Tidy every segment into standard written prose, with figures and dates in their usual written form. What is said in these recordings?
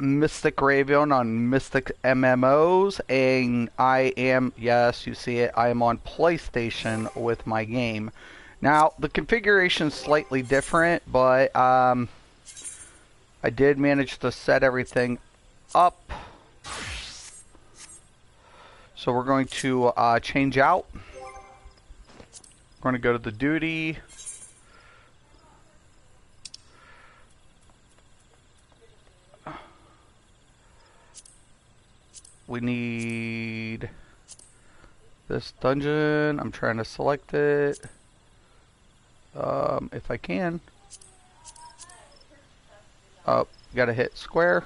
Mystic Raven on Mystic MMOs, and I am, yes, you see it, I am on PlayStation with my game. Now, the configuration is slightly different, but I did manage to set everything up. So we're going to change out. We're going to go to the duty. We need this dungeon. I'm trying to select it. If I can. Oh, gotta hit square.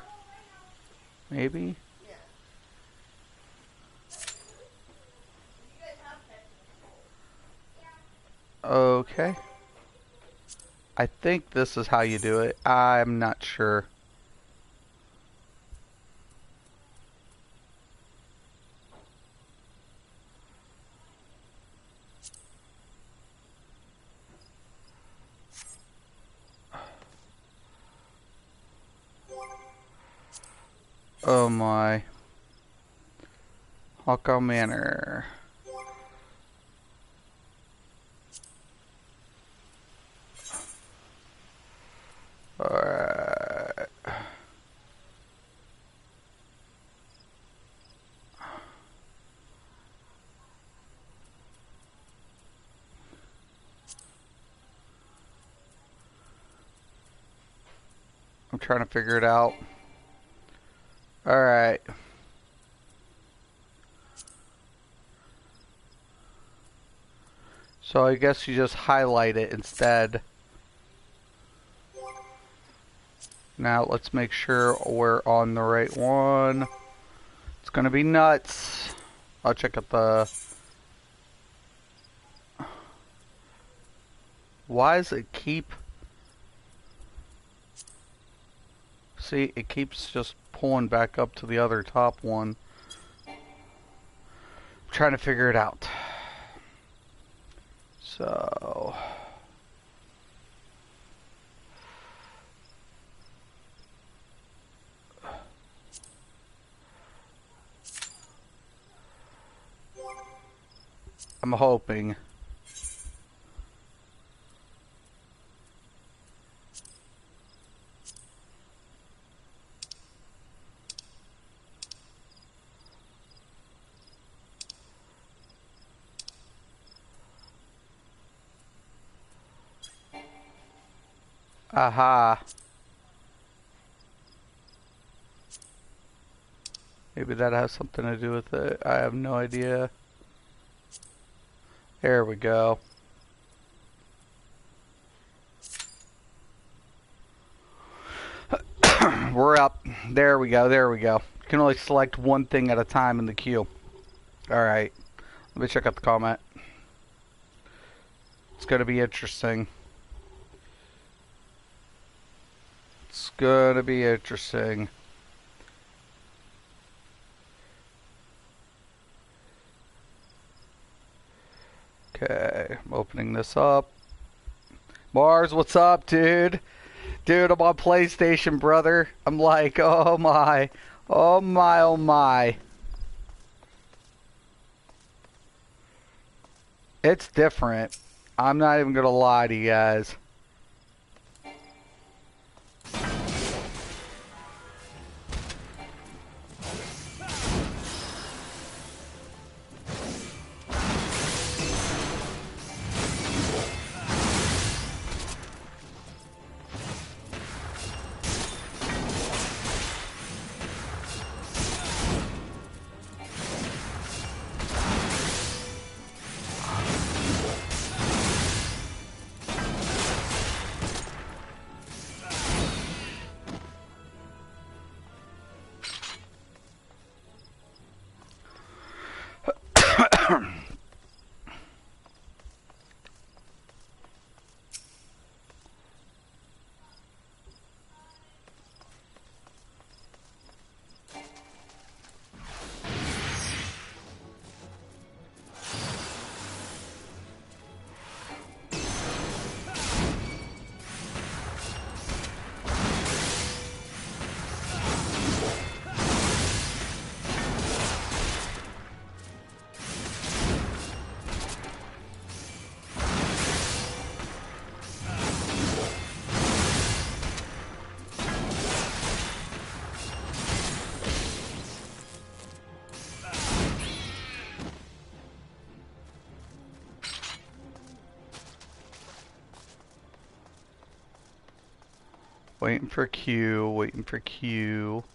Maybe. Okay. I think this is how you do it. I'm not sure. Oh my. Hawkow Manor. Alright. I'm trying to figure it out. Alright. So I guess you just highlight it instead. Now let's make sure we're on the right one. It's gonna be nuts. I'll check out the... Why does it keep... See, it keeps just pulling back up to the other top one. I'm trying to figure it out. So... I'm hoping. Aha. Maybe that has something to do with it. I have no idea. There we go. We're up. There we go. There we go. You can only select one thing at a time in the queue. Alright. Let me check out the comment. It's going to be interesting. It's going to be interesting. Okay, I'm opening this up. Mars, what's up, dude? Dude, I'm on PlayStation, brother. I'm like, oh my. Oh my, oh my. It's different. I'm not even gonna lie to you guys. Waiting for Q, waiting for Q.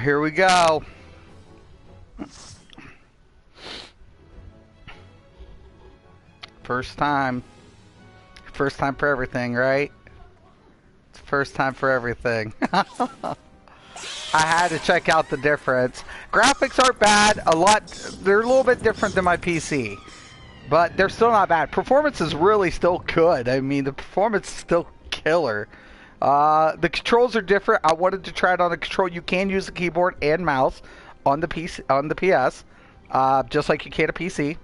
Here we go. First time. First time for everything, right? It's first time for everything. I had to check out the difference. Graphics aren't bad. They're a little bit different than my PC. But they're still not bad. Performance is really still good. I mean, the performance is still killer. The controls are different. I wanted to try it on the control. You can use the keyboard and mouse on the PS, just like you can a PC.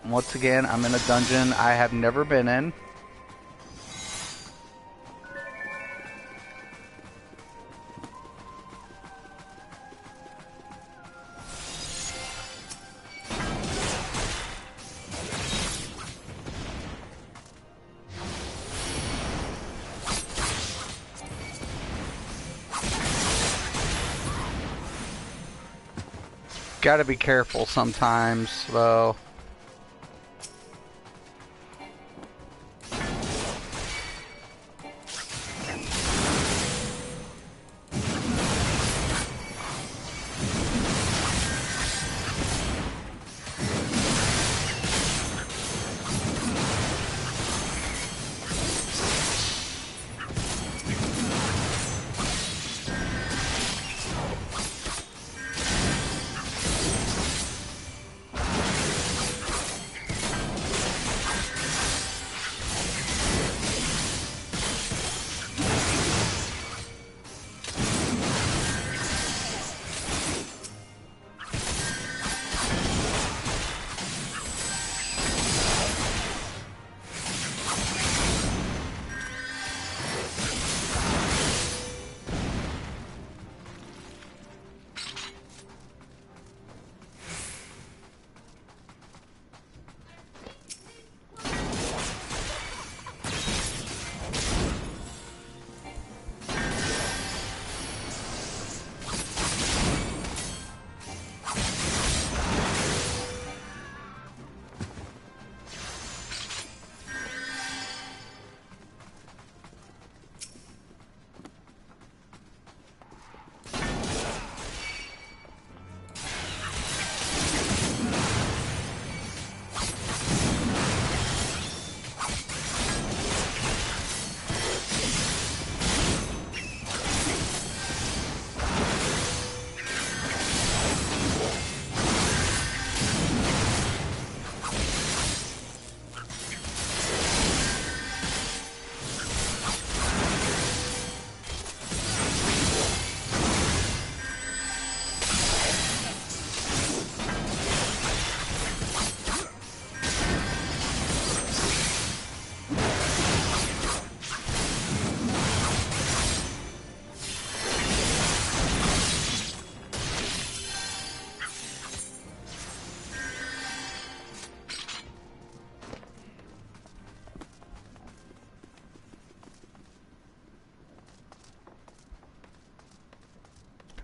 Once again, I'm in a dungeon I have never been in. Gotta be careful sometimes, though.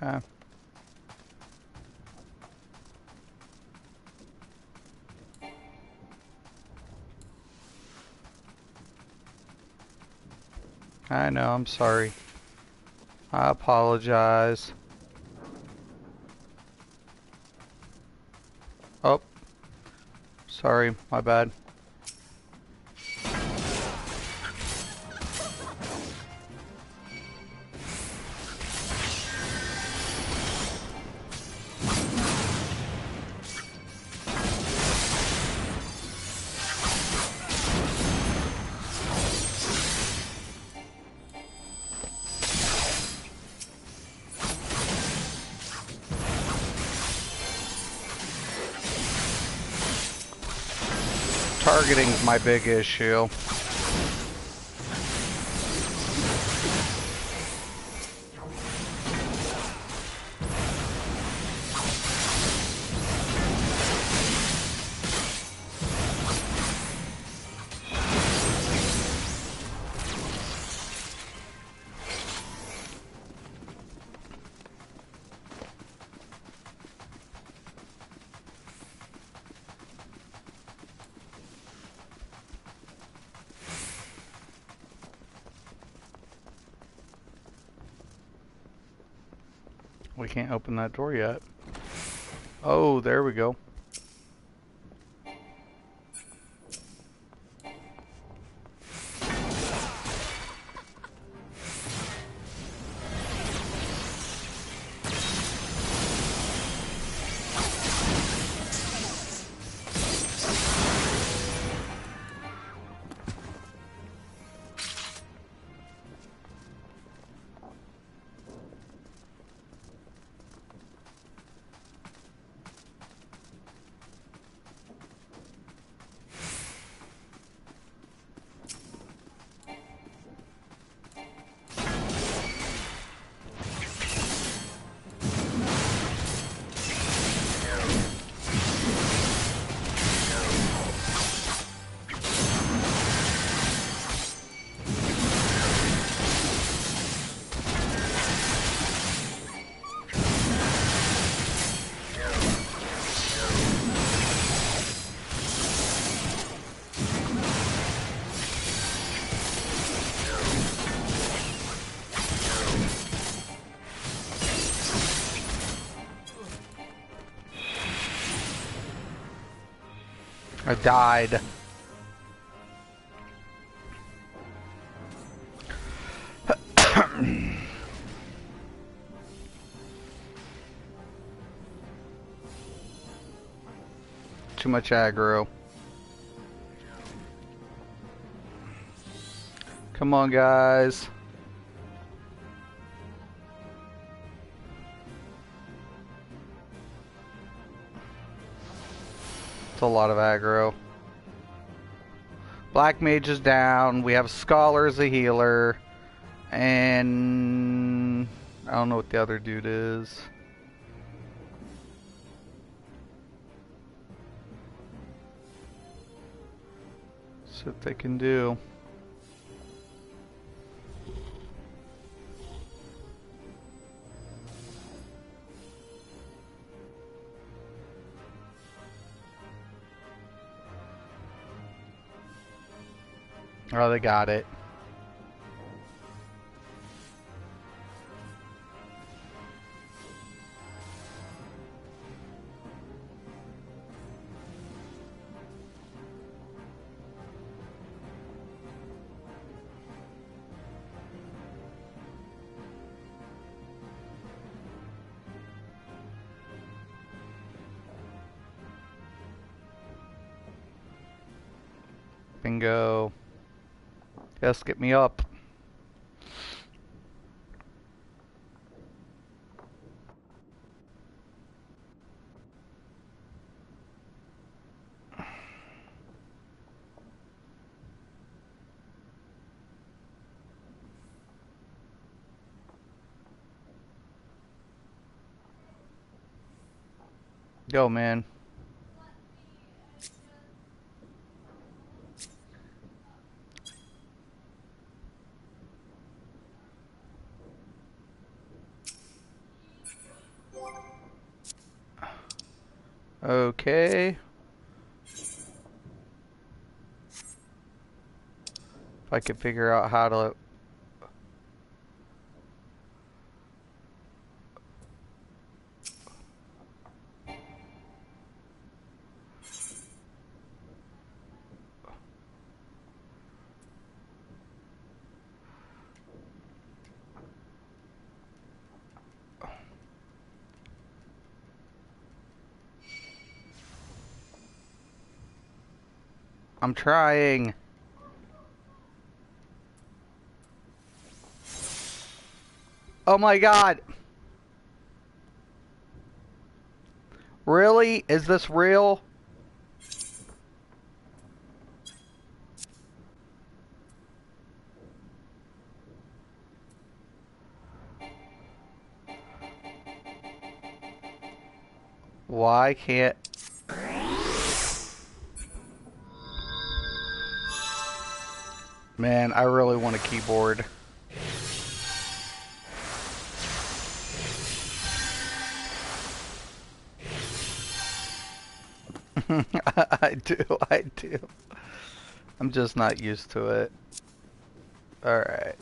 Okay. I know, I'm sorry. I apologize. Oh, sorry, my bad. Targeting's my big issue. We can't open that door yet. Oh, there we go. I died. Too much aggro. Come on, guys. It's a lot of aggro. Black Mage is down. We have Scholar as a healer. And I don't know what the other dude is. See what they can do. Oh, they got it. Bingo. Yes, get me up. Go, man. Okay. If I could figure out how to... I'm trying. Oh my god. Really? Is this real? Why can't... Man, I really want a keyboard. I do. I'm just not used to it. Alright.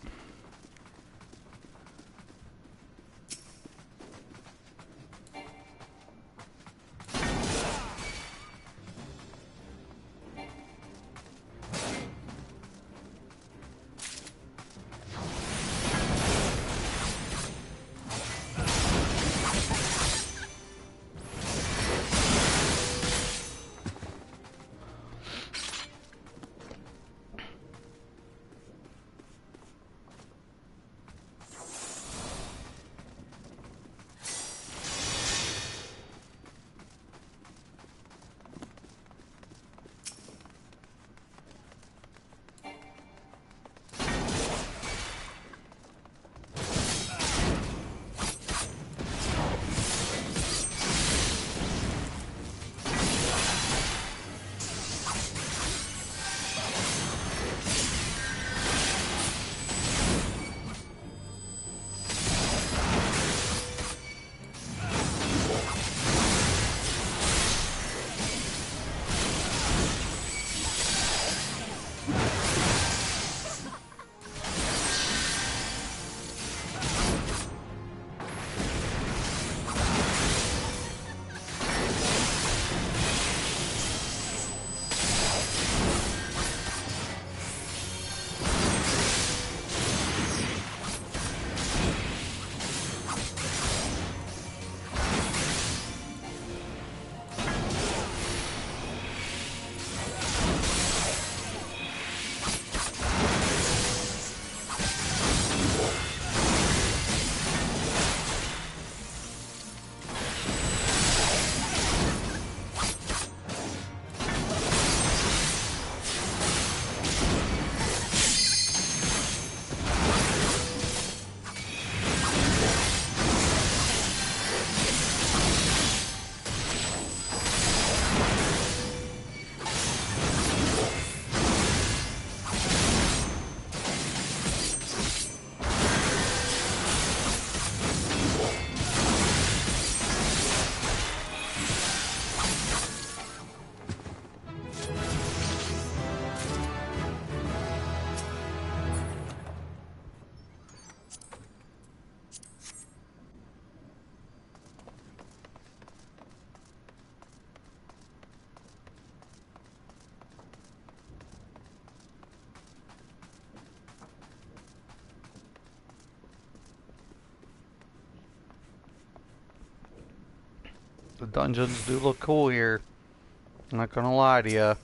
The dungeons do look cool here. I'm not gonna lie to you.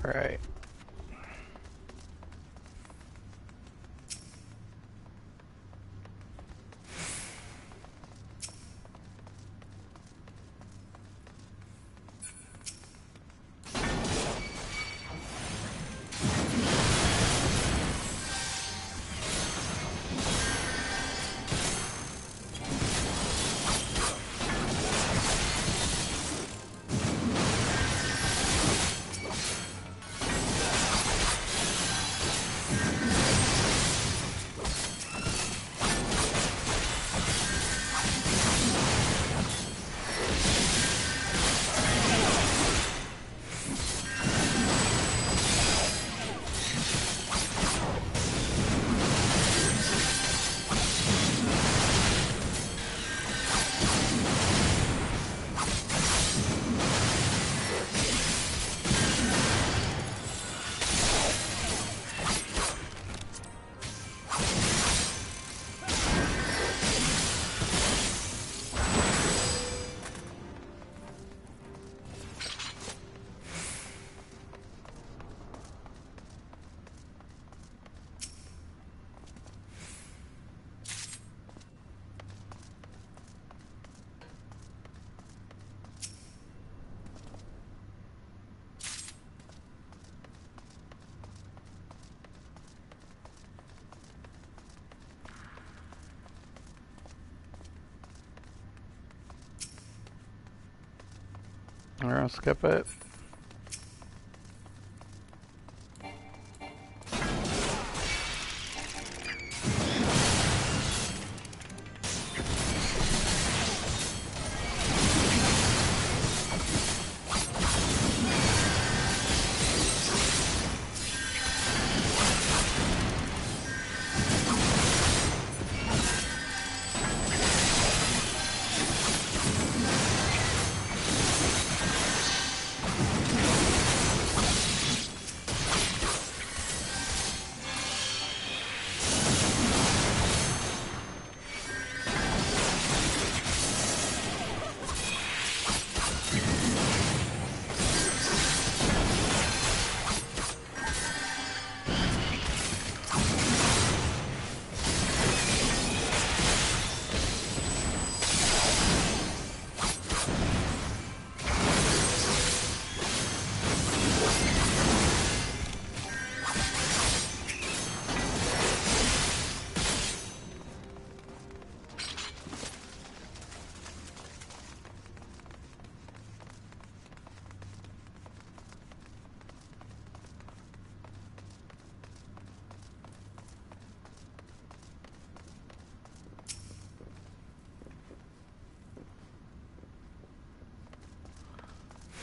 Alright. We're gonna skip it.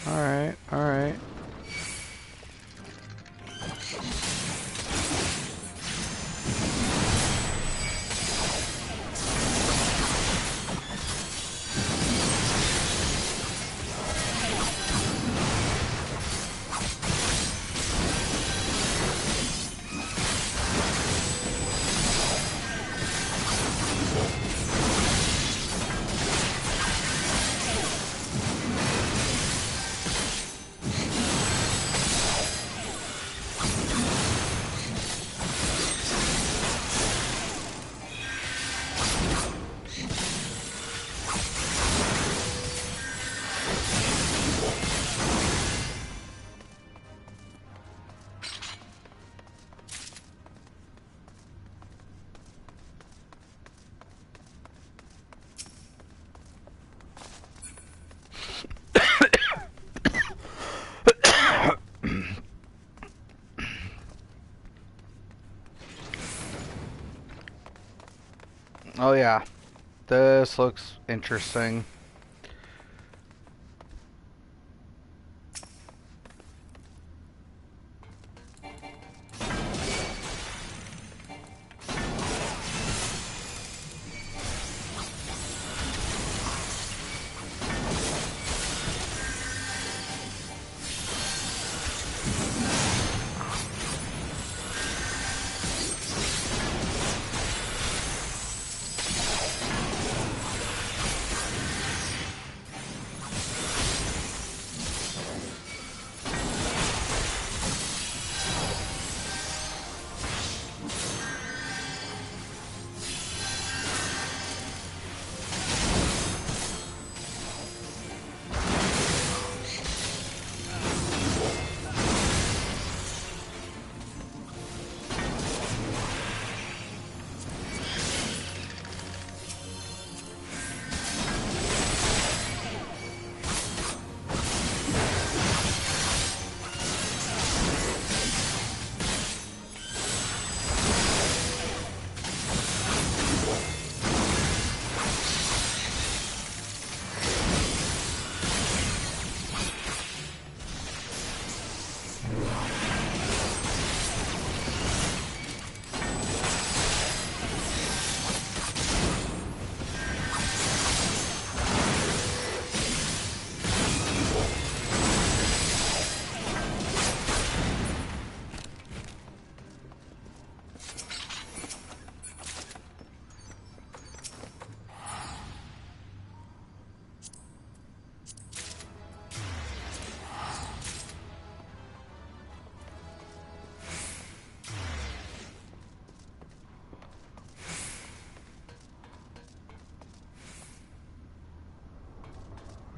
Alright, alright. Oh yeah, this looks interesting.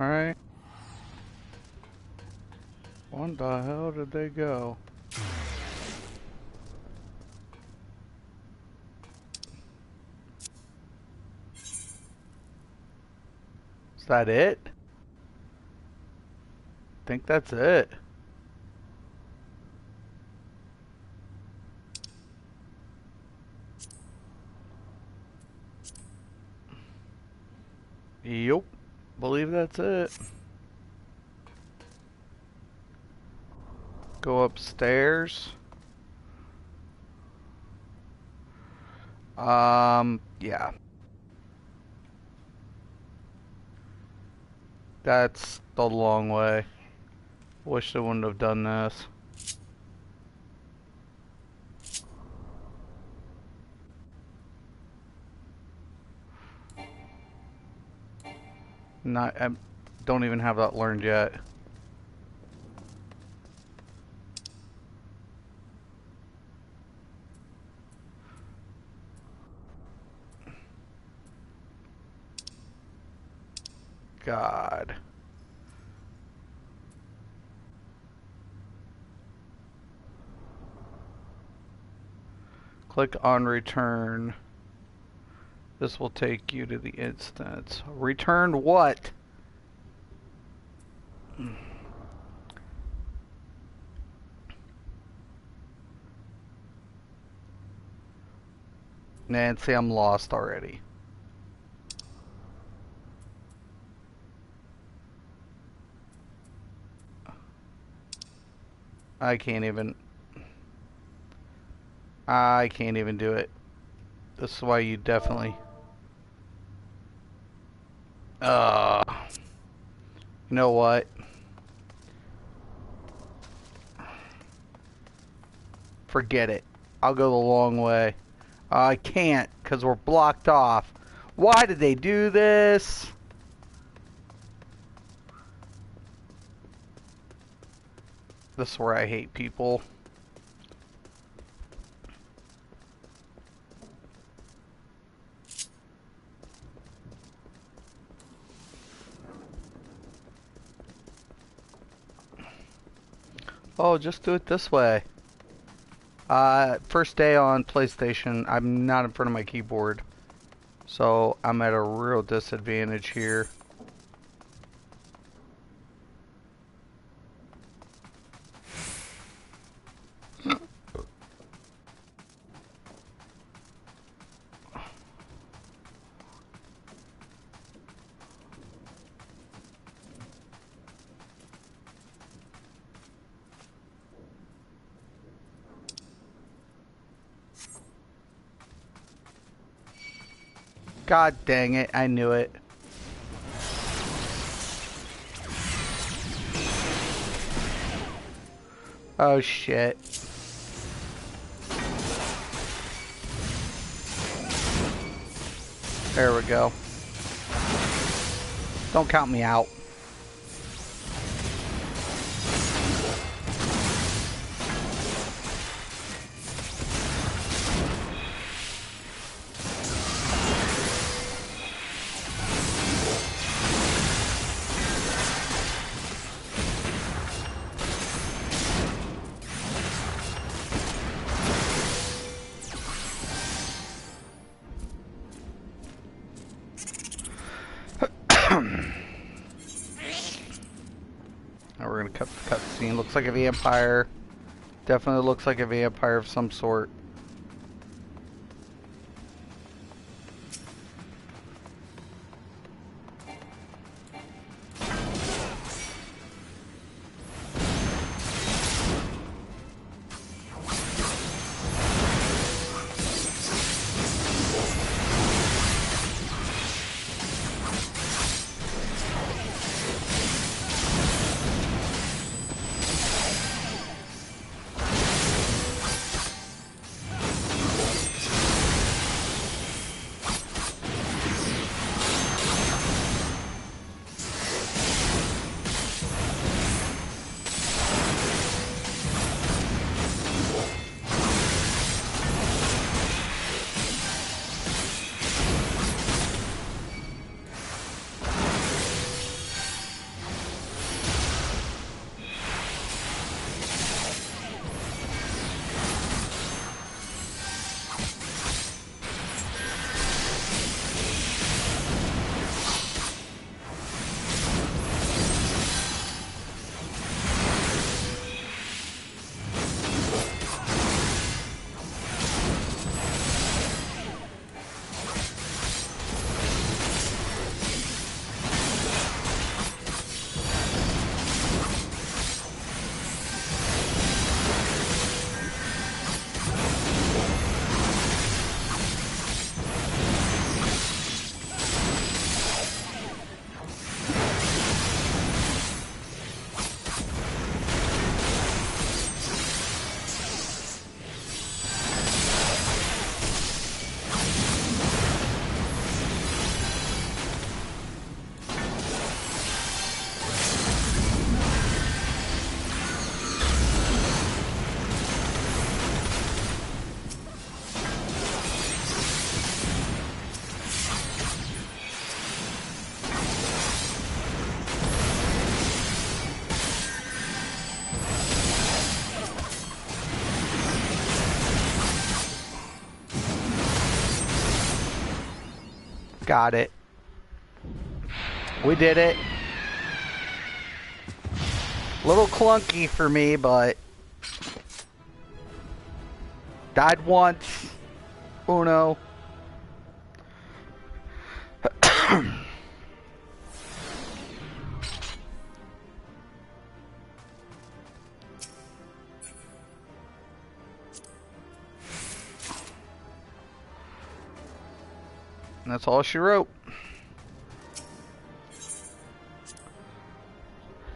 Alright. When the hell did they go? Is that it? I think that's it. Yup. Believe that's it. Go upstairs. Yeah. That's the long way. Wish I wouldn't have done this. I don't even have that learned yet. God. Click on return. This will take you to the instance. Return what? Nancy, I'm lost already. I can't even do it. This is why you definitely... You know what? Forget it. I'll go the long way. I can't, because we're blocked off. Why did they do this? This is where I hate people. Oh, just do it this way. First day on PlayStation, I'm not in front of my keyboard. So I'm at a real disadvantage here. God dang it, I knew it. Oh shit. There we go. Don't count me out. Now we're gonna cut the cutscene. Looks like a vampire. Definitely looks like a vampire of some sort. Got it. We did it. A little clunky for me, but died once. Uno. And that's all she wrote.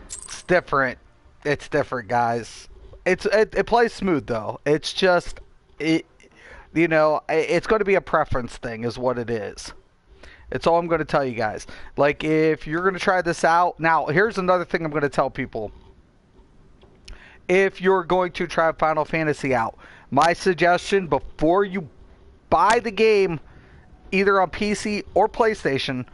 It's different. It's different, guys. It plays smooth though. It's just you know, it's going to be a preference thing is what it is. It's all I'm going to tell you guys. Like, if you're going to try this out, now here's another thing I'm going to tell people. If you're going to try Final Fantasy out, my suggestion before you buy the game, either on PC or PlayStation,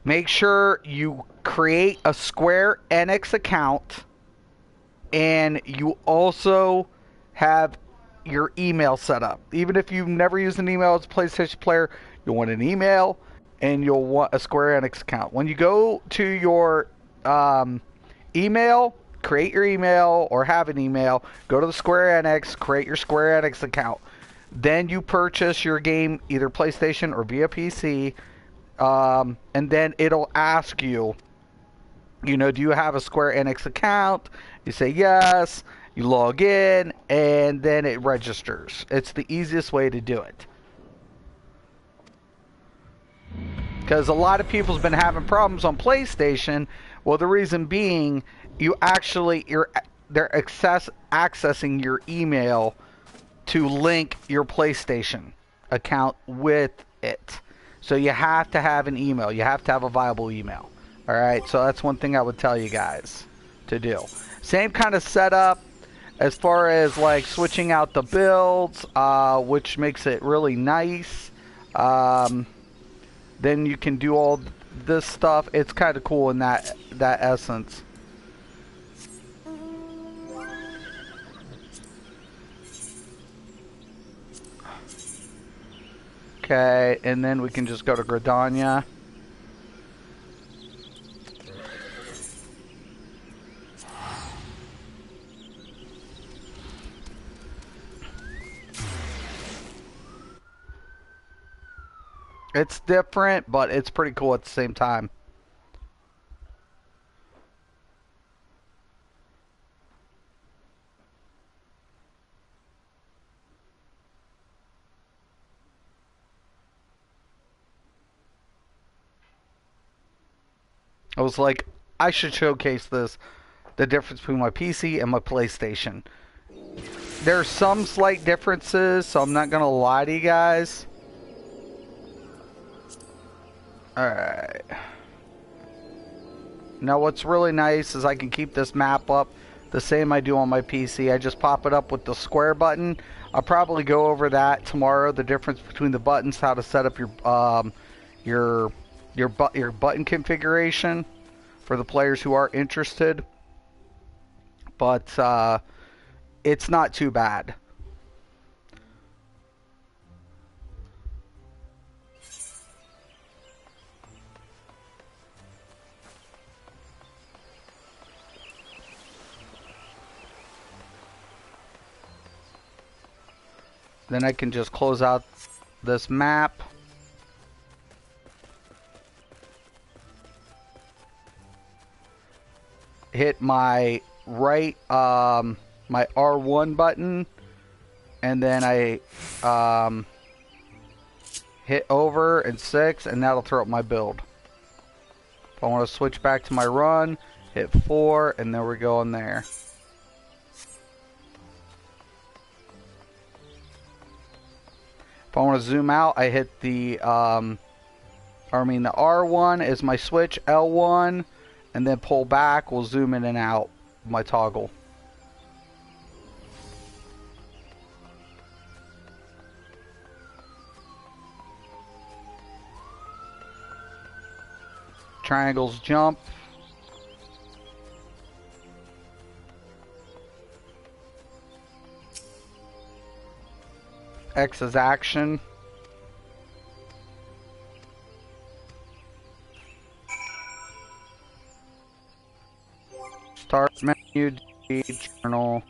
make sure you create a Square Enix account, and you also have your email set up. Even if you've never used an email as a PlayStation player, you'll want an email and you'll want a Square Enix account. When you go to your email, create your email or have an email, go to the Square Enix, create your Square Enix account. Then you purchase your game either PlayStation or via PC, and then it'll ask you, you know, do you have a Square Enix account? You say yes, you log in, and then it registers. It's the easiest way to do it. Because a lot of people's been having problems on PlayStation. Well, the reason being, they're accessing your email to link your PlayStation account with it. So you have to have an email. You have to have a viable email. Alright, so that's one thing I would tell you guys to do. Same kind of setup as far as like switching out the builds, which makes it really nice. Then you can do all this stuff. It's kind of cool in that essence. Okay, and then we can just go to Gridania. It's different, but it's pretty cool at the same time. I was like, I should showcase this, the difference between my PC and my PlayStation. There's some slight differences, so I'm not going to lie to you guys. Alright. Now what's really nice is I can keep this map up the same I do on my PC. I just pop it up with the square button. I'll probably go over that tomorrow, the difference between the buttons, how to set up your button configuration for the players who are interested. But it's not too bad. Then I can just close out this map. Hit my right, my R1 button, and then I hit over and 6, and that'll throw up my build. If I want to switch back to my run, hit 4, and then we're going there. If I want to zoom out, I hit the R1 is my switch, L1, and then pull back, we'll zoom in and out my toggle. Triangles jump. X is action. Start menu, delete, journal.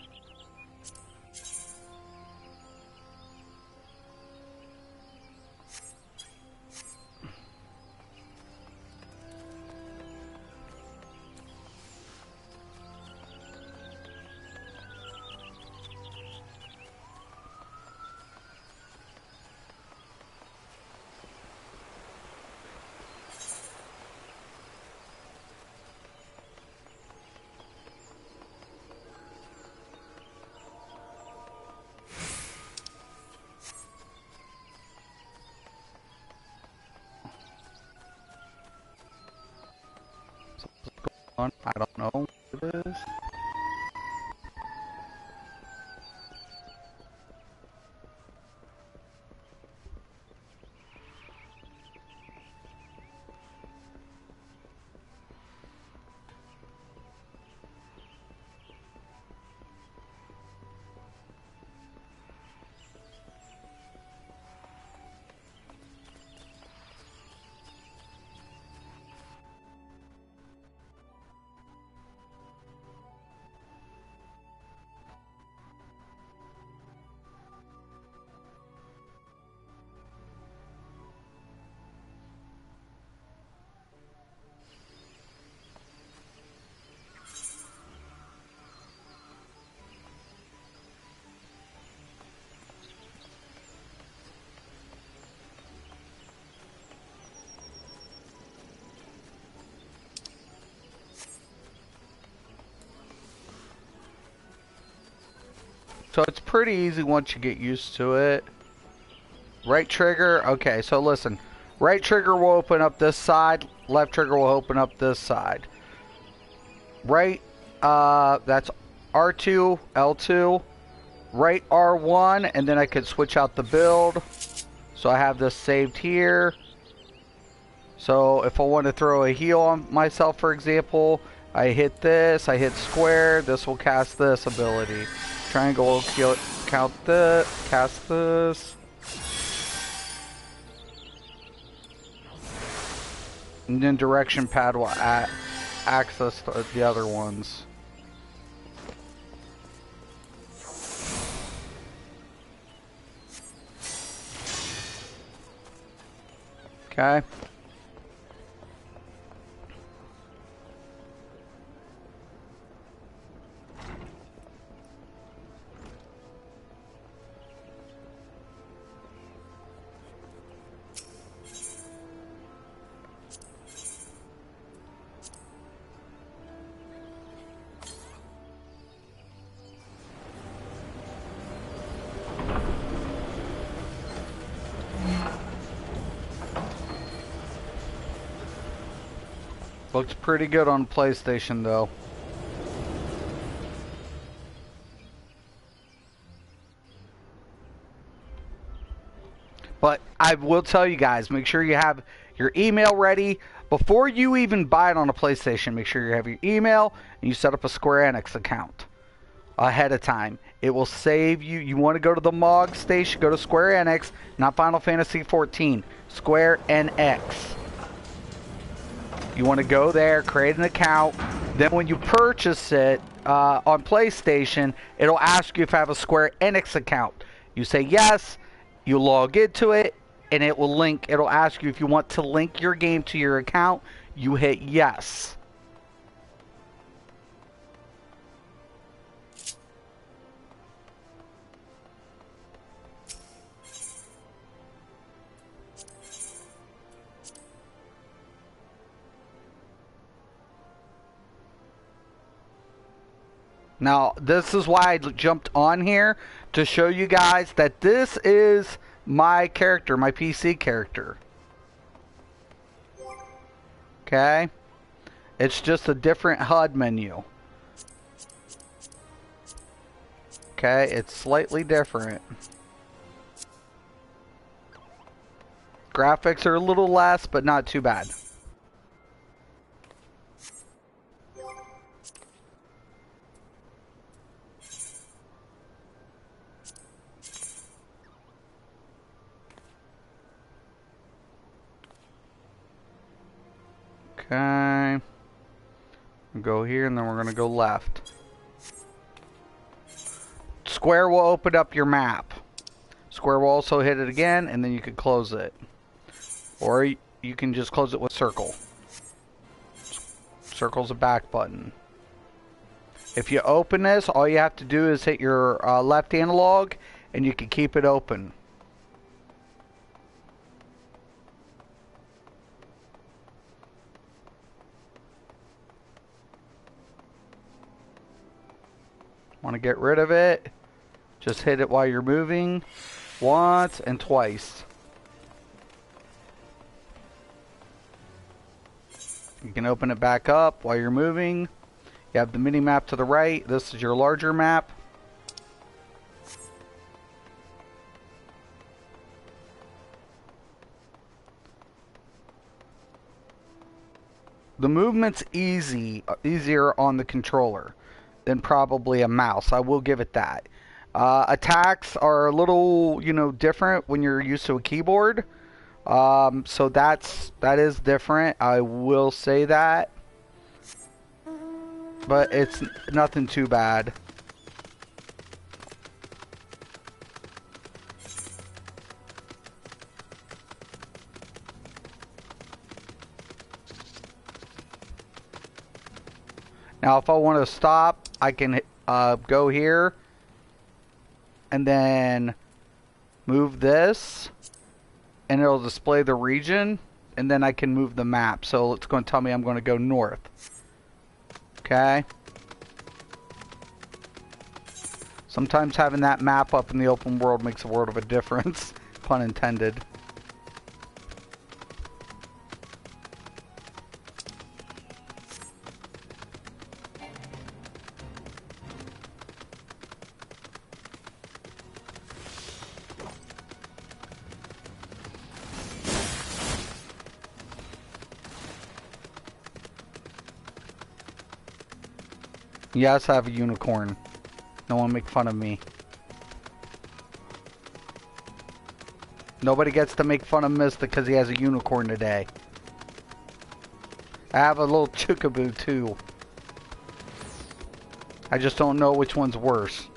I don't know what it is. So it's pretty easy once you get used to it. Right trigger, okay, so listen. Right trigger will open up this side, left trigger will open up this side. Right, that's R2, L2. Right R1, and then I could switch out the build. So I have this saved here. So if I want to throw a heal on myself, for example, I hit this, I hit square, this will cast this ability. Triangle will cast this. And then direction pad will access the other ones. Okay. Looks pretty good on PlayStation though. But I will tell you guys, make sure you have your email ready. Before you even buy it on a PlayStation, make sure you have your email and you set up a Square Enix account ahead of time. It will save you. You want to go to the MOG station, go to Square Enix, not Final Fantasy XIV, Square Enix. You want to go there, create an account. Then when you purchase it on PlayStation, it'll ask you if you have a Square Enix account. You say yes, you log into it, and it will link. It'll ask you if you want to link your game to your account. You hit yes. Now, this is why I jumped on here, to show you guys that this is my character, my PC character. Okay? It's just a different HUD menu. Okay, it's slightly different. Graphics are a little less, but not too bad. Okay. Go here, and then we're going to go left. Square will open up your map. Square will also hit it again, and then you can close it. Or you can just close it with circle. Circle's a back button. If you open this, all you have to do is hit your left analog, and you can keep it open. Want to get rid of it? Just hit it while you're moving. Once and twice. You can open it back up while you're moving. You have the mini map to the right. This is your larger map. The movement's easier on the controller than probably a mouse. I will give it that. Attacks are a little, different when you're used to a keyboard. So that is different. I will say that. But it's nothing too bad. Now, if I want to stop, I can go here and then move this, and it'll display the region, and then I can move the map. So it's going to tell me I'm going to go north. Okay. Sometimes having that map up in the open world makes a world of a difference. Pun intended. Yes, I have a unicorn. No one make fun of me. Nobody gets to make fun of Mista because he has a unicorn today. I have a little chickaboo too. I just don't know which one's worse.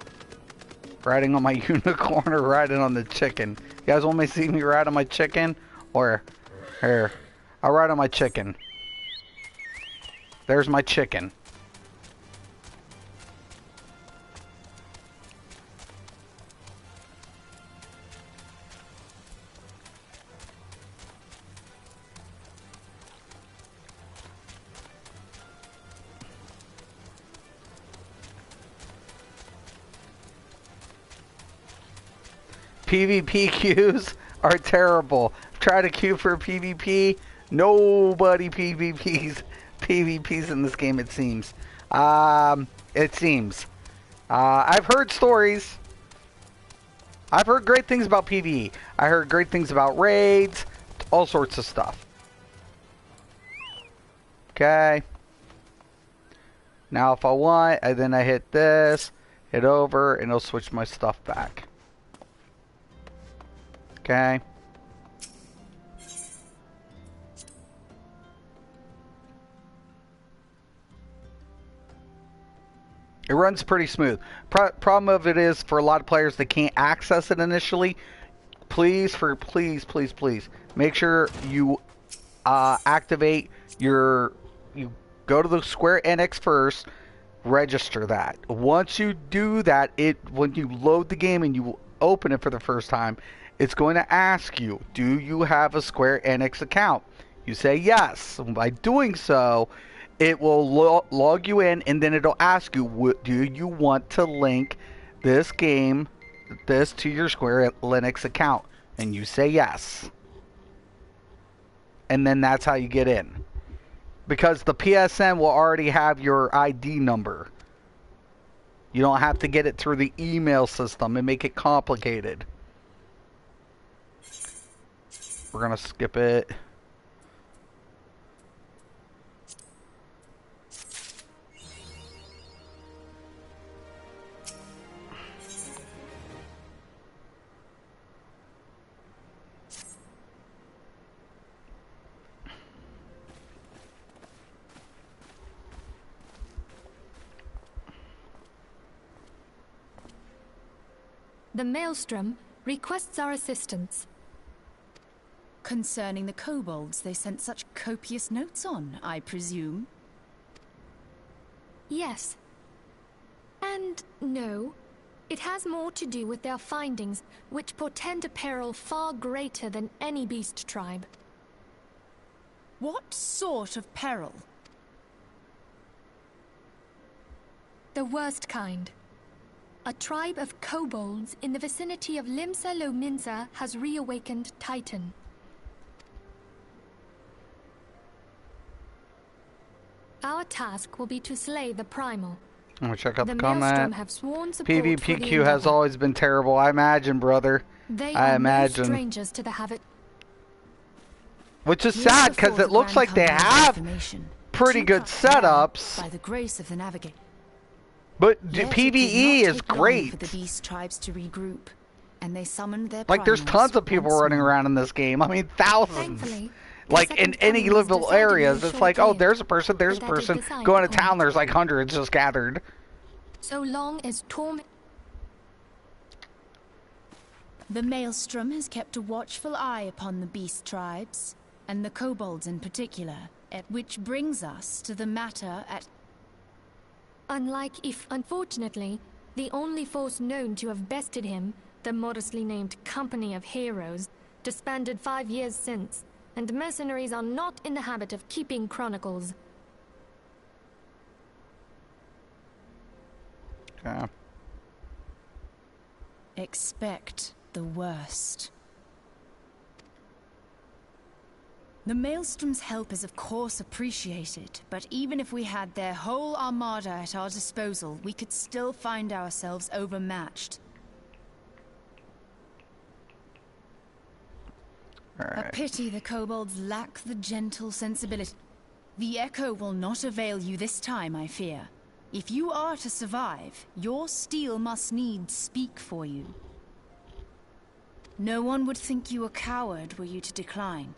Riding on my unicorn or riding on the chicken. You guys want me to see me ride on my chicken? Or, here, I'll ride on my chicken. There's my chicken. PvP queues are terrible. Try to queue for PvP. Nobody PvPs in this game, it seems. I've heard stories. I've heard great things about PvE. I heard great things about raids. All sorts of stuff. Okay. Now if I want, then I hit this, hit over, and it'll switch my stuff back. Okay. It runs pretty smooth. Problem of it is, for a lot of players, they can't access it initially. Please, make sure you activate you go to the Square Enix first, register that. Once you do that, when you load the game and you open it for the first time, it's going to ask you, do you have a Square Enix account? You say yes. By doing so, it will log you in, and then it'll ask you, do you want to link this to your Square Enix account? And you say yes. And then that's how you get in. Because the PSN will already have your ID number. You don't have to get it through the email system and make it complicated. We're going to skip it. The Maelstrom requests our assistance. Concerning the kobolds they sent such copious notes on, I presume? Yes. And no. It has more to do with their findings, which portend a peril far greater than any beast tribe. What sort of peril? The worst kind. A tribe of kobolds in the vicinity of Limsa Lominsa has reawakened Titan. Our task will be to slay the primal. I'm gonna check out the Maelstrom comment. have sworn support for the PvPQ has endeavor. always been terrible. I imagine, brother. They I are imagine. no strangers to the habit. Which is sad because it looks like they have pretty good setups. By the grace of the Navigator. But Yet PvE is great. For the beast tribes to regroup, and they summoned their like there's tons of people running around in this game. I mean, thousands. Thankfully, like in any livable areas, it's like, oh, there's a person, there's a person. Going to town, there's like hundreds just gathered. So long as The Maelstrom has kept a watchful eye upon the beast tribes, and the kobolds in particular, which brings us to the matter at... Unlike if, unfortunately, the only force known to have bested him, the modestly named Company of Heroes, disbanded 5 years since, and mercenaries are not in the habit of keeping chronicles. Okay. Expect the worst. The Maelstrom's help is of course appreciated, but even if we had their whole armada at our disposal, we could still find ourselves overmatched. Right. A pity the kobolds lack the gentle sensibility. The echo will not avail you this time, I fear. If you are to survive, your steel must needs speak for you. No one would think you a coward were you to decline.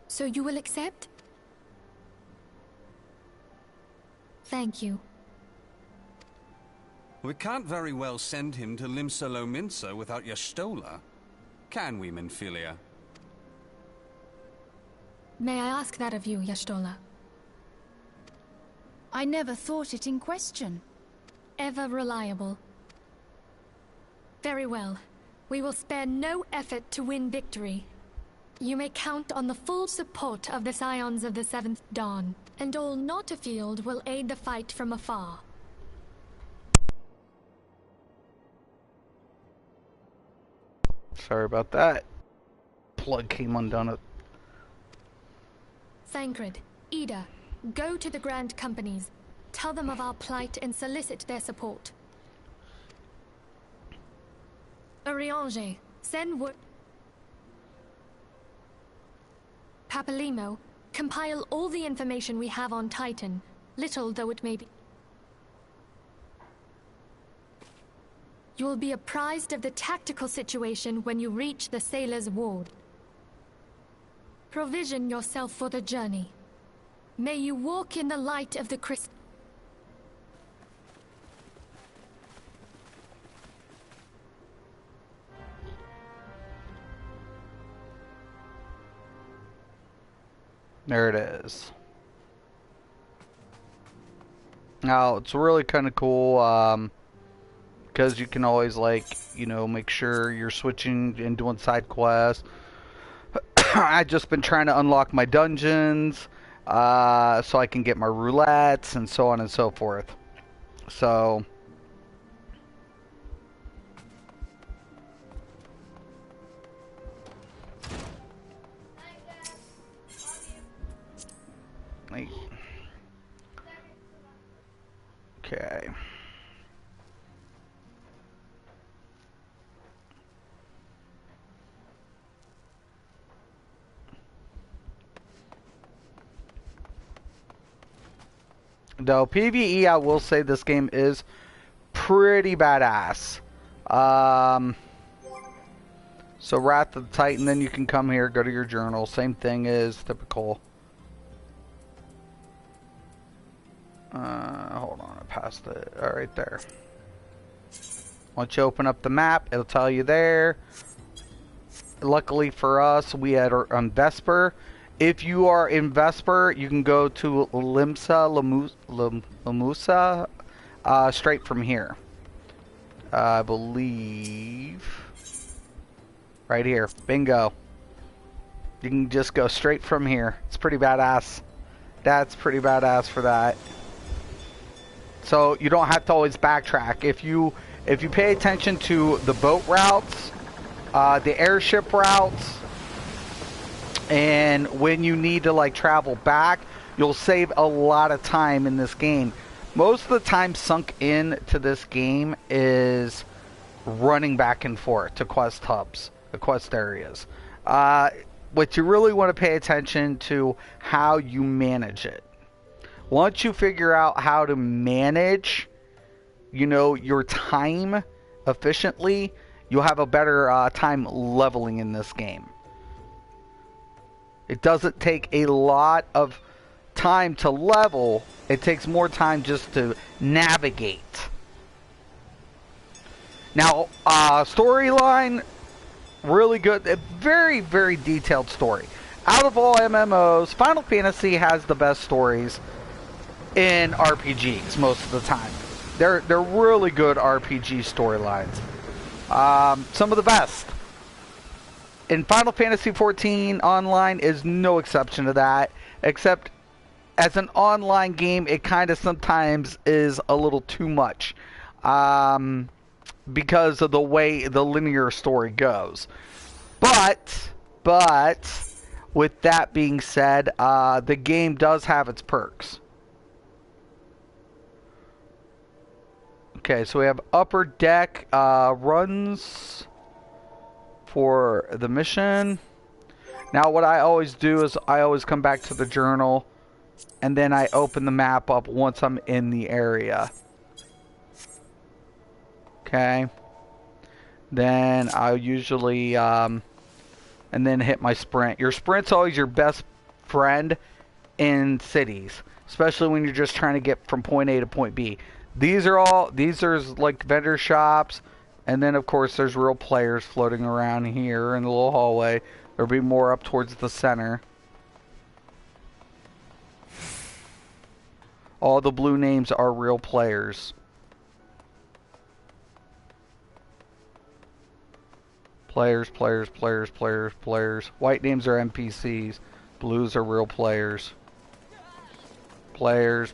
So you will accept? Thank you. We can't very well send him to Limsa Lominsa without Y'shtola. Can we, Minfilia? May I ask that of you, Y'shtola? I never thought it in question. Ever reliable. Very well. We will spare no effort to win victory. You may count on the full support of the Scions of the Seventh Dawn, and all not afield will aid the fight from afar. Sorry about that. Plug came undone. Thancred, Ida, go to the Grand Companies. Tell them of our plight and solicit their support. Urianger, send word. Papalimo, compile all the information we have on Titan, little though it may be. You will be apprised of the tactical situation when you reach the Sailor's Ward. Provision yourself for the journey. May you walk in the light of the crystal. There it is. Now, it's really kind of cool, because you can always, like, you know, make sure you're switching and doing side quests. I've just been trying to unlock my dungeons, so I can get my roulettes and so on and so forth. So... Okay. Though PvE, I will say this game is pretty badass. So Wrath of the Titan, then you can come here, go to your journal. Same thing as typical. Hold on, I passed it. All right, there. Once you open up the map, it'll tell you there. Luckily for us, we had Vesper. If you are in Vesper, you can go to Lamusa, straight from here. I believe. Right here. Bingo. You can just go straight from here. It's pretty badass. That's pretty badass for that. So you don't have to always backtrack. If you pay attention to the boat routes, the airship routes, and when you need to like travel back, you'll save a lot of time in this game. Most of the time sunk into this game is running back and forth to quest hubs, the quest areas. What you really want to pay attention to how you manage it. Once you figure out how to manage, you know, your time efficiently, you'll have a better time leveling in this game. It doesn't take a lot of time to level. It takes more time just to navigate. Now, storyline, really good. A very, very detailed story. Out of all MMOs, Final Fantasy has the best stories in RPGs most of the time. They're really good RPG storylines. Some of the best. And Final Fantasy XIV Online is no exception to that, except as an online game, it kind of sometimes is a little too much because of the way the linear story goes. But, with that being said, the game does have its perks. Okay, so we have upper deck runs for the mission. Now what I always do is I always come back to the journal and then I open the map up once I'm in the area. Okay. Then I'll usually and then hit my sprint. Your sprint's always your best friend in cities, especially when you're just trying to get from point A to point B. These are like vendor shops. And then, of course, there's real players floating around here in the little hallway. There'll be more up towards the center. All the blue names are real players. Players. White names are NPCs. Blues are real players. Players.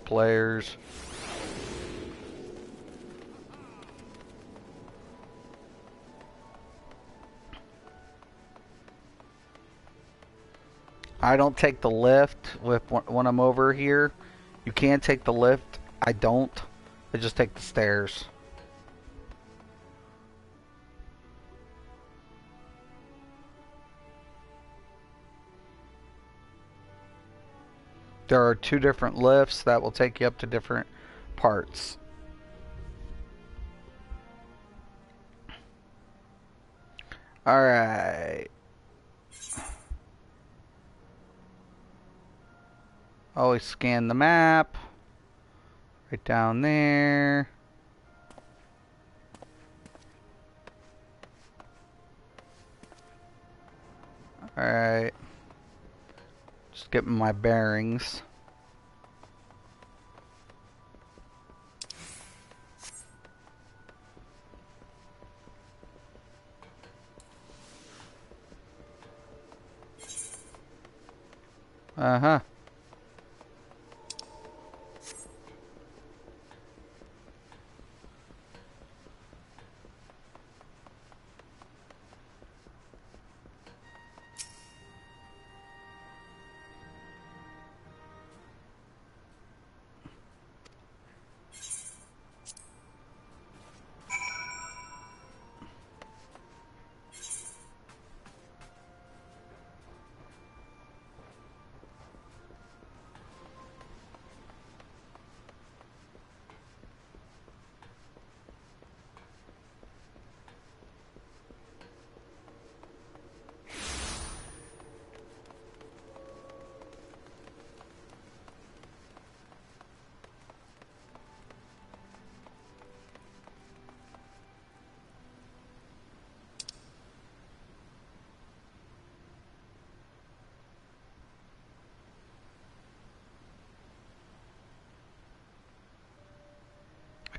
I don't take the lift when I'm over here. You can take the lift. I don't. I just take the stairs. There are 2 different lifts that will take you up to different parts. Alright. Always scan the map. Right down there. Alright. Just getting my bearings. Uh-huh.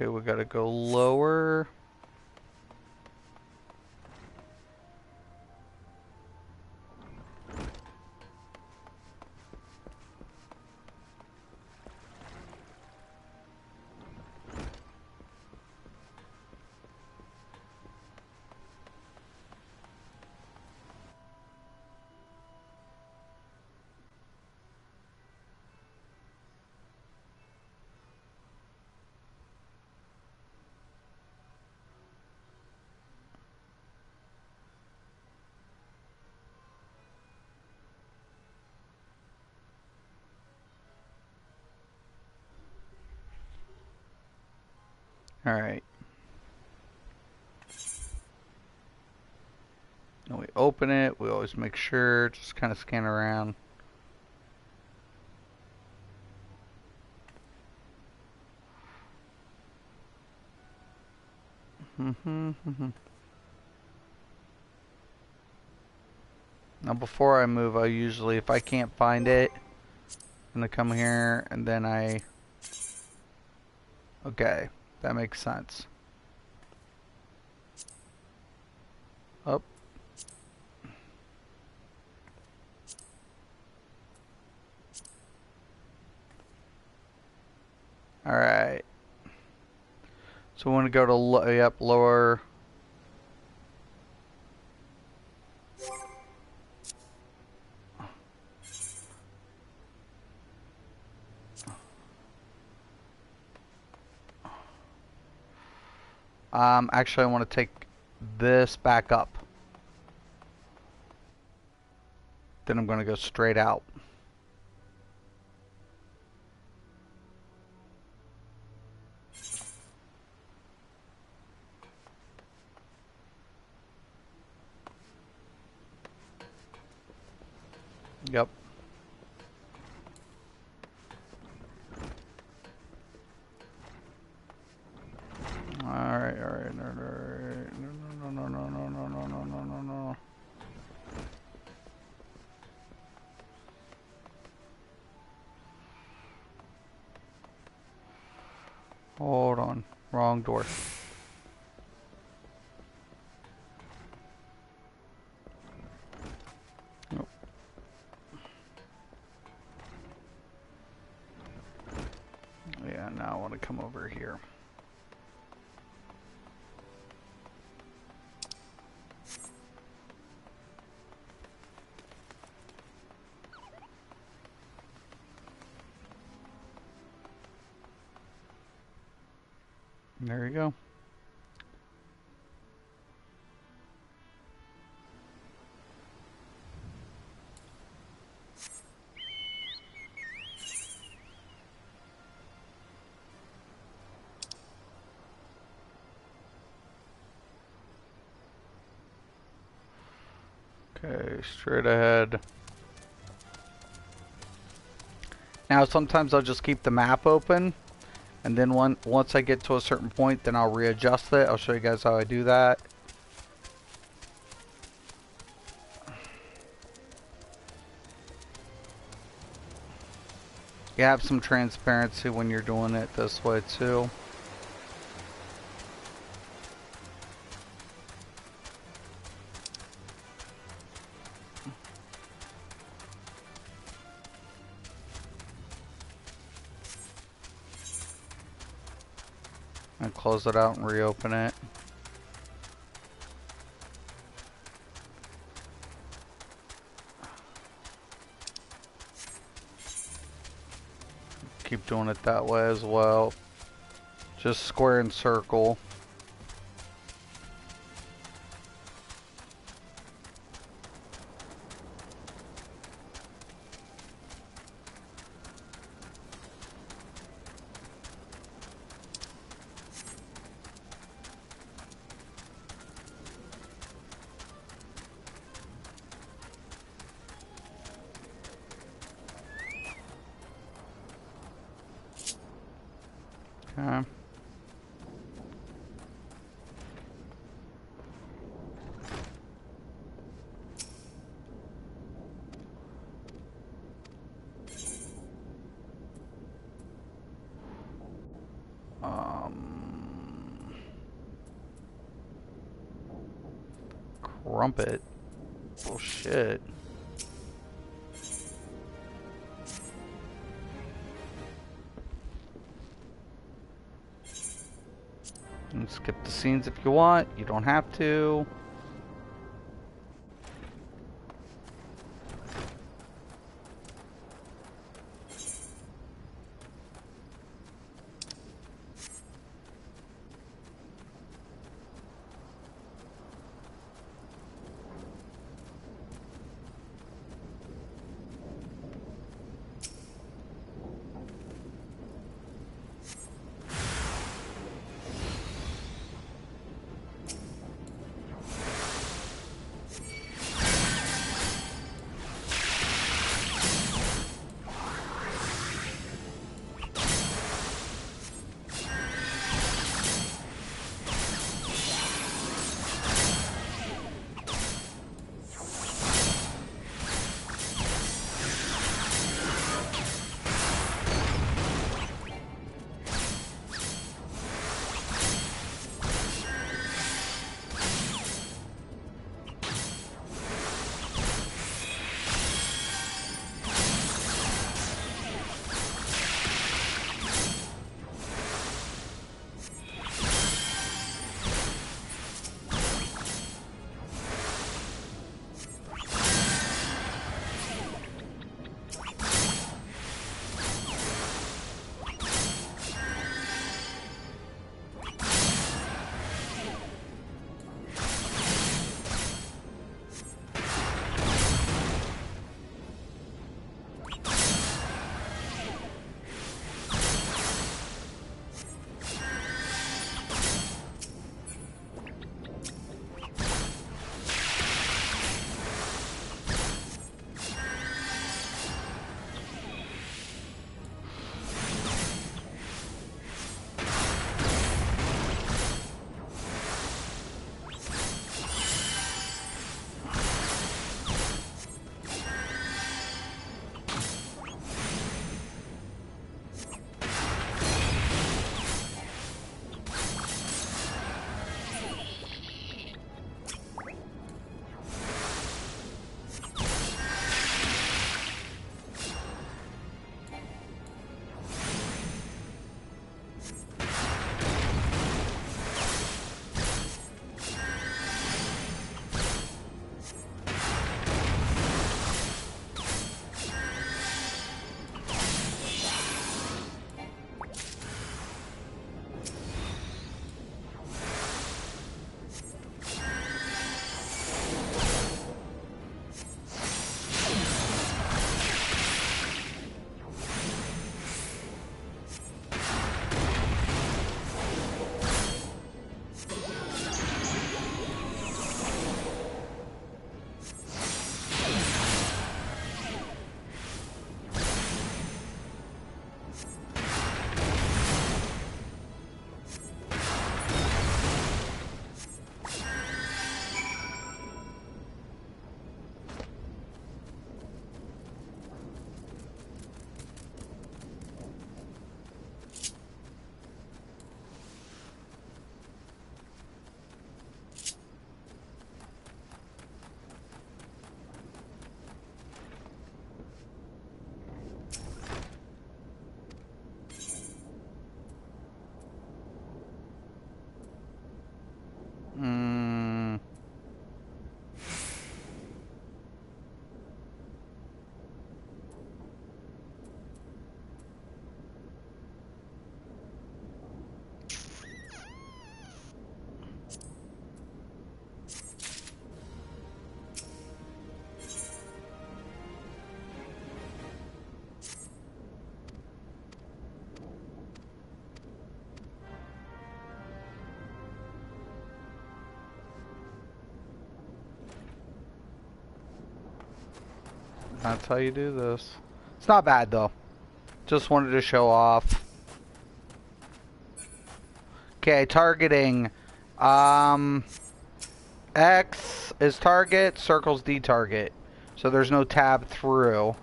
Okay, we gotta go lower. Alright. And we open it, we always make sure, just kind of scan around. Now before I move, I usually, if I can't find it, I'm gonna come here and then okay, that makes sense. Up. Alright. So we want to go to, lower. Actually, I want to take this back up. Then I'm going to go straight out. Yep. Alright, alright, alright. No. Hold on. Wrong door. Nope. Yeah, now I want to come over here. There you go. Okay, straight ahead. Now sometimes I'll just keep the map open, and then once I get to a certain point, then I'll readjust it. I'll show you guys how I do that. You have some transparency when you're doing it this way too. And close it out and reopen it. Keep doing it that way as well. Just square and circle. Okay. Crumpet. Oh shit. You can skip the scenes if you want. You don't have to. Mm. That's how you do this. It's not bad though. Just wanted to show off. Okay, targeting. X is target, circle's D target. So there's no tab through.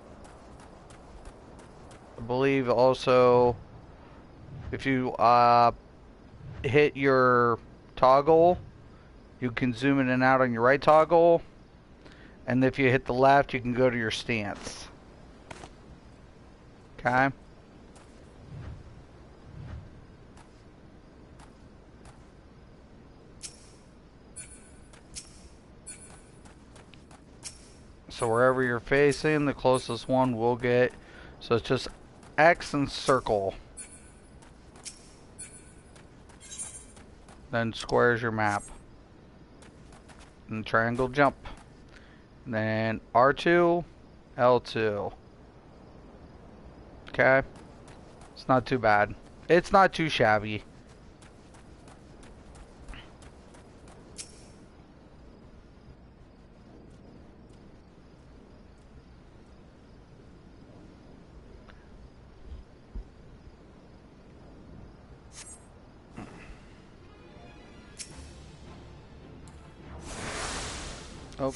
I believe also if you hit your toggle, you can zoom in and out on your right toggle. And if you hit the left, you can go to your stance. Okay. So wherever you're facing, the closest one will get. So it's just X and circle. Then square is your map. And triangle jump. And then R2, L2. Okay. It's not too bad. It's not too shabby. Oh.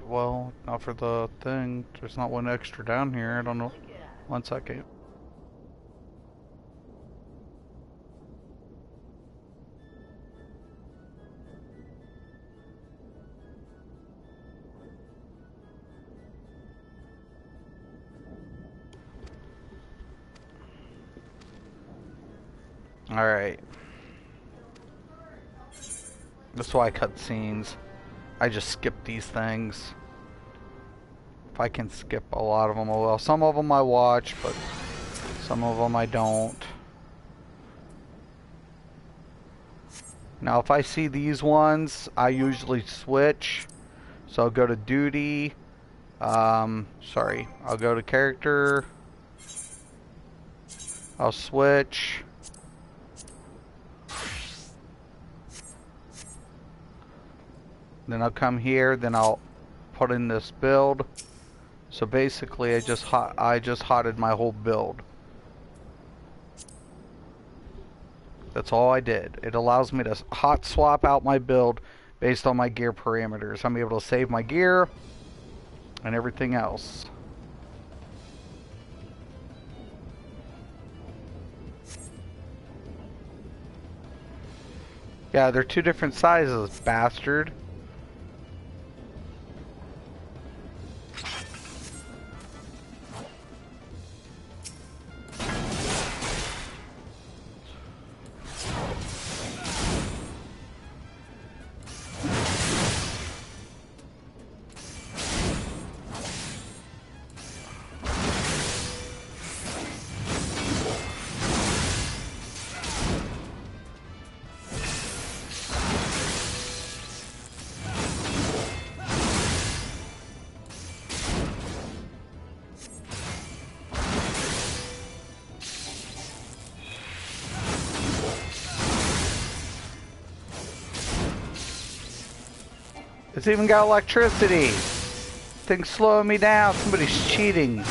Well, not for the thing. There's not one extra down here. I don't know. 1 second. Alright. That's why I cut scenes. I just skip these things. If I can skip a lot of them, oh well. Some of them I watch, but some of them I don't. Now if I see these ones, I usually switch. So I'll go to duty. Sorry. I'll go to character. I'll switch. Then I'll come here, then I'll put in this build. So basically I just hotted my whole build. That's all I did. It allows me to hot swap out my build based on my gear parameters. I'm able to save my gear and everything else. Yeah, they're two different sizes, bastard. It's even got electricity. Thing's slowing me down. Somebody's cheating.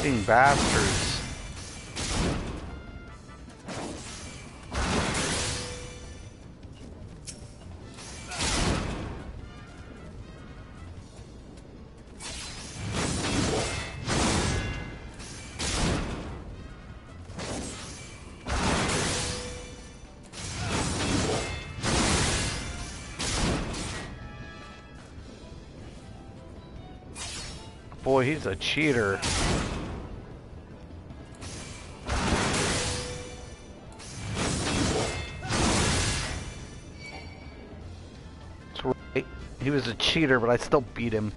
Cheating bastards. Boy, he's a cheater. That's right. He was a cheater, but I still beat him.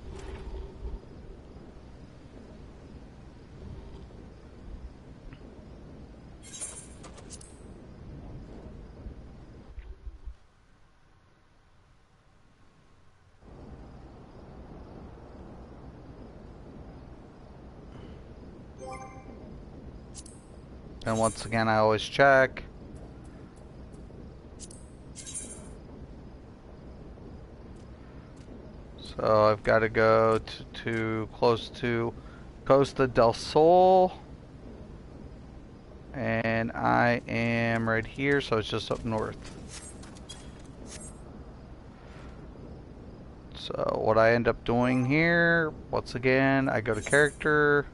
And once again, I always check. So I've got to go to close to Costa del Sol. And I am right here, so it's just up north. So what I end up doing here, once again, I go to character.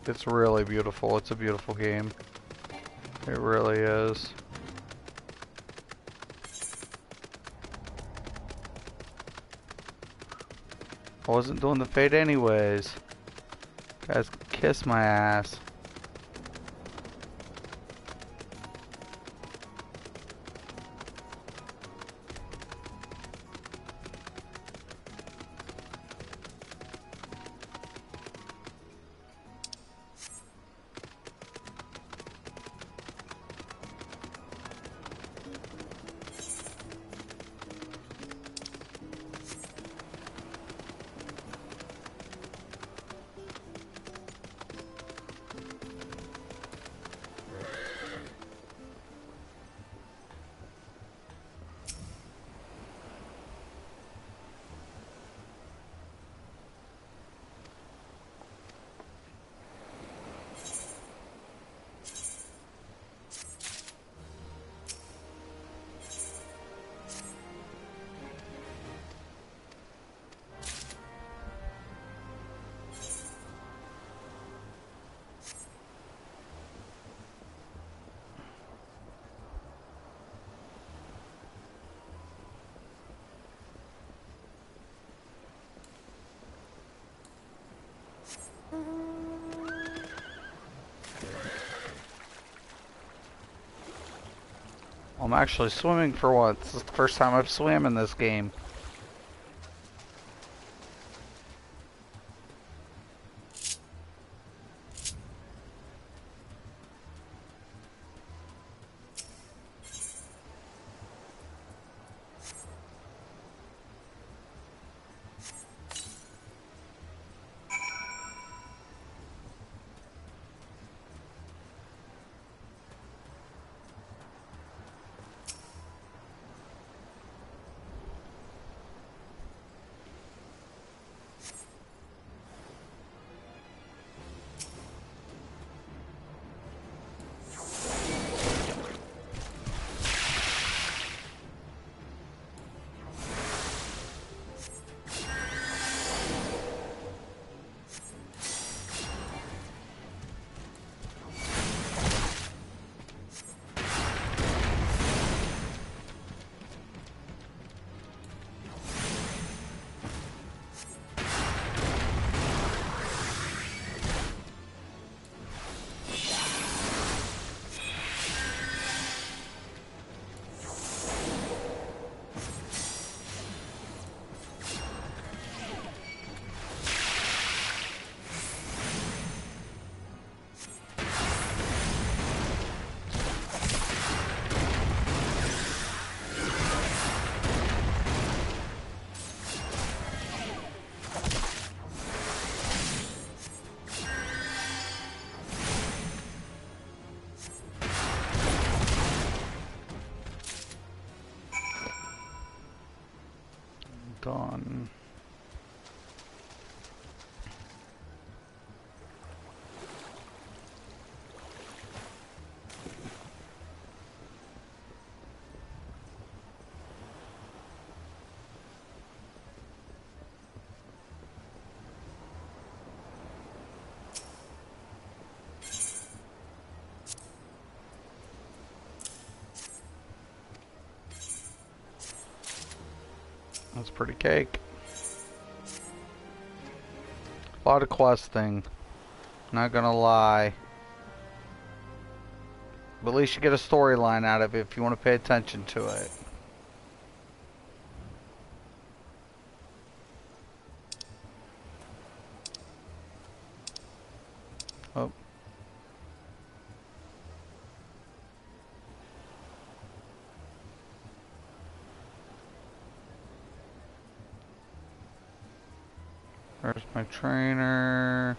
It's really beautiful. It's a beautiful game. It really is. I wasn't doing the fade anyways. Guys, kiss my ass. I'm actually swimming for once. This is the first time I've swam in this game. Done. That's pretty cake. A lot of questing. Not gonna lie. But at least you get a storyline out of it if you want to pay attention to it. Oh. There's my trainer.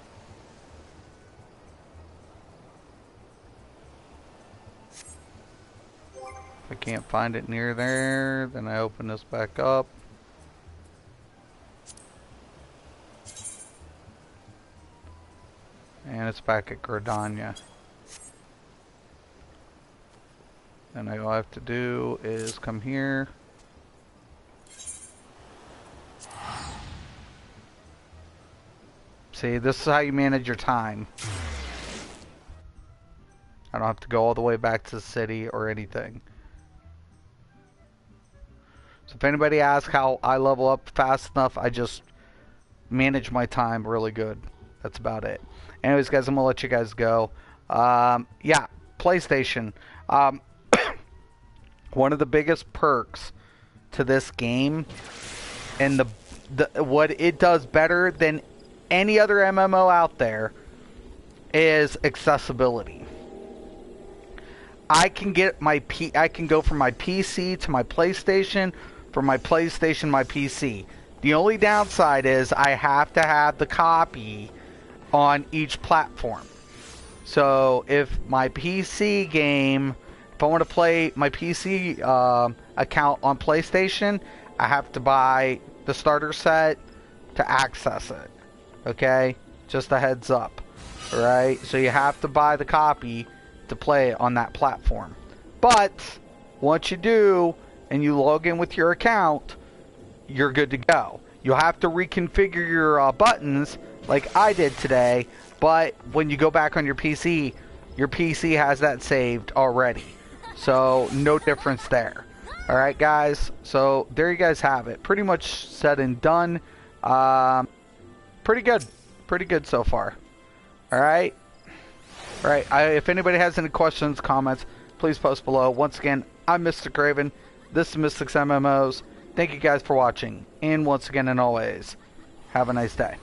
If I can't find it near there, then I open this back up. And it's back at Gridania. And all I have to do is come here. See, this is how you manage your time. I don't have to go all the way back to the city or anything. So if anybody asks how I level up fast enough, I just manage my time really good. That's about it. Anyways, guys, I'm going to let you guys go. Yeah, PlayStation. One of the biggest perks to this game, and what it does better than any other MMO out there, is accessibility. I can get I can go from my PC to my PlayStation, from my PlayStation my PC. The only downside is I have to have the copy on each platform. So if my PC game, if I want to play my PC account on PlayStation, I have to buy the starter set to access it. Okay? Just a heads up. Alright? So you have to buy the copy to play it on that platform. But once you do, and you log in with your account, you're good to go. You'll have to reconfigure your buttons like I did today, but when you go back on your PC has that saved already. So no difference there. Alright guys, so there you guys have it. Pretty much said and done. Pretty good so far. Alright. Alright, if anybody has any questions, comments, please post below. Once again, I'm Mystic Raven. This is Mystic's MMOs. Thank you guys for watching. And once again and always, have a nice day.